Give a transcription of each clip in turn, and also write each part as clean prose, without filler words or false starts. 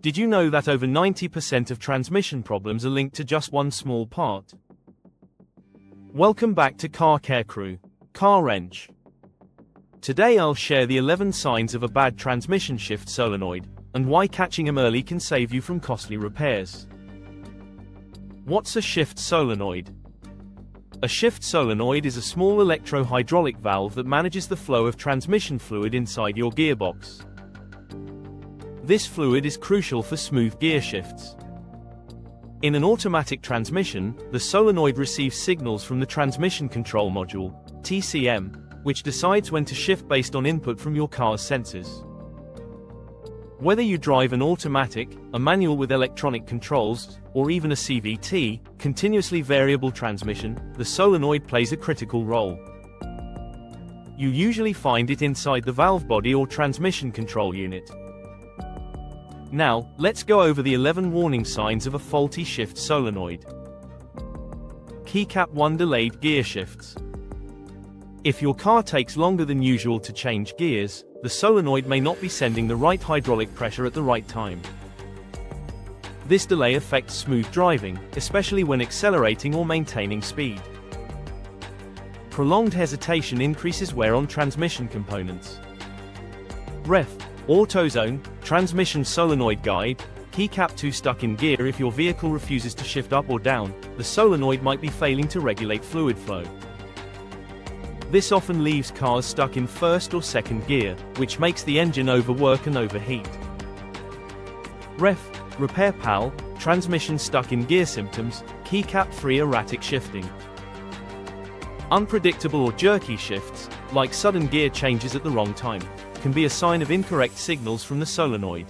Did you know that over 90% of transmission problems are linked to just one small part? Welcome back to Car Care Crew, Car Wrench. Today I'll share the 11 signs of a bad transmission shift solenoid, and why catching them early can save you from costly repairs. What's a shift solenoid? A shift solenoid is a small electro-hydraulic valve that manages the flow of transmission fluid inside your gearbox. This fluid is crucial for smooth gear shifts. In an automatic transmission, the solenoid receives signals from the Transmission Control Module, TCM, which decides when to shift based on input from your car's sensors. Whether you drive an automatic, a manual with electronic controls, or even a CVT, continuously variable transmission, the solenoid plays a critical role. You usually find it inside the valve body or transmission control unit. Now, let's go over the 11 warning signs of a faulty shift solenoid. Keycap 1 Delayed gear shifts. If your car takes longer than usual to change gears, the solenoid may not be sending the right hydraulic pressure at the right time. This delay affects smooth driving, especially when accelerating or maintaining speed. Prolonged hesitation increases wear on transmission components. Ref. AutoZone, Transmission Solenoid Guide, Keycap 2 Stuck in gear. If your vehicle refuses to shift up or down, the solenoid might be failing to regulate fluid flow. This often leaves cars stuck in first or second gear, which makes the engine overwork and overheat. Ref. Repair Pal, Transmission Stuck in gear symptoms, Keycap 3 Erratic shifting. Unpredictable or jerky shifts, like sudden gear changes at the wrong time, can be a sign of incorrect signals from the solenoid.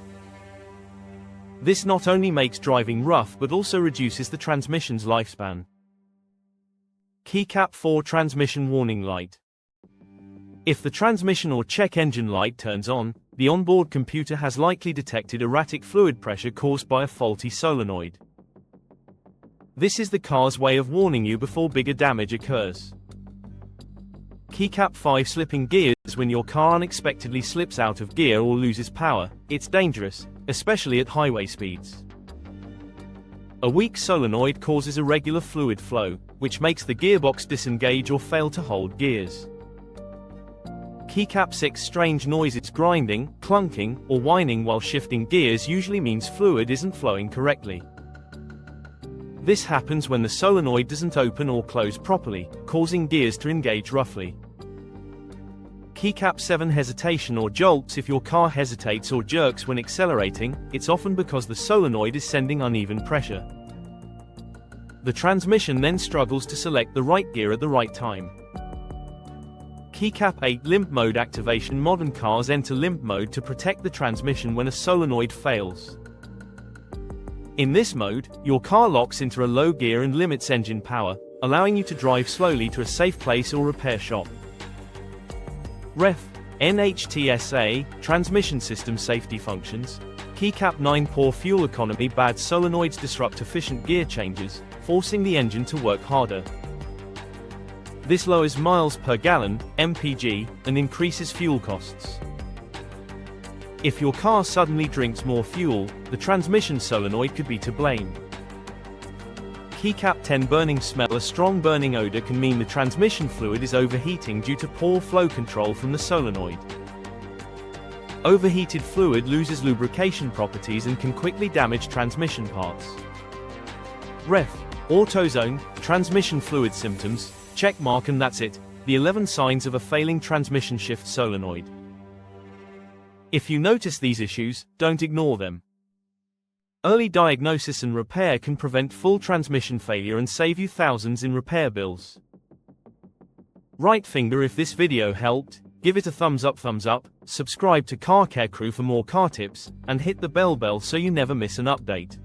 This not only makes driving rough but also reduces the transmission's lifespan. Keycap 4 Transmission Warning Light. If the transmission or check engine light turns on, the onboard computer has likely detected erratic fluid pressure caused by a faulty solenoid. This is the car's way of warning you before bigger damage occurs. Keycap 5 Slipping gears. When your car unexpectedly slips out of gear or loses power, it's dangerous, especially at highway speeds. A weak solenoid causes irregular fluid flow, which makes the gearbox disengage or fail to hold gears. Keycap 6 Strange noises. Grinding, clunking, or whining while shifting gears usually means fluid isn't flowing correctly. This happens when the solenoid doesn't open or close properly, causing gears to engage roughly. Keycap 7 Hesitation or jolts. If your car hesitates or jerks when accelerating, it's often because the solenoid is sending uneven pressure. The transmission then struggles to select the right gear at the right time. Keycap 8 Limp mode activation. Modern cars enter limp mode to protect the transmission when a solenoid fails. In this mode, your car locks into a low gear and limits engine power, allowing you to drive slowly to a safe place or repair shop. Ref. NHTSA, Transmission System Safety Functions, Keycap 9 Poor fuel economy. Bad solenoids disrupt efficient gear changes, forcing the engine to work harder. This lowers miles per gallon, MPG, and increases fuel costs. If your car suddenly drinks more fuel, the transmission solenoid could be to blame. Keycap 10 Burning smell. A strong burning odor can mean the transmission fluid is overheating due to poor flow control from the solenoid. Overheated fluid loses lubrication properties and can quickly damage transmission parts. Ref. AutoZone, Transmission fluid symptoms, check mark. And that's it, the 11 signs of a failing transmission shift solenoid. If you notice these issues, don't ignore them. Early diagnosis and repair can prevent full transmission failure and save you thousands in repair bills. Right finger if this video helped, give it a thumbs up, subscribe to Car Care Crew for more car tips, and hit the bell so you never miss an update.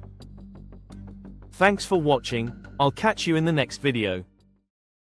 Thanks for watching, I'll catch you in the next video.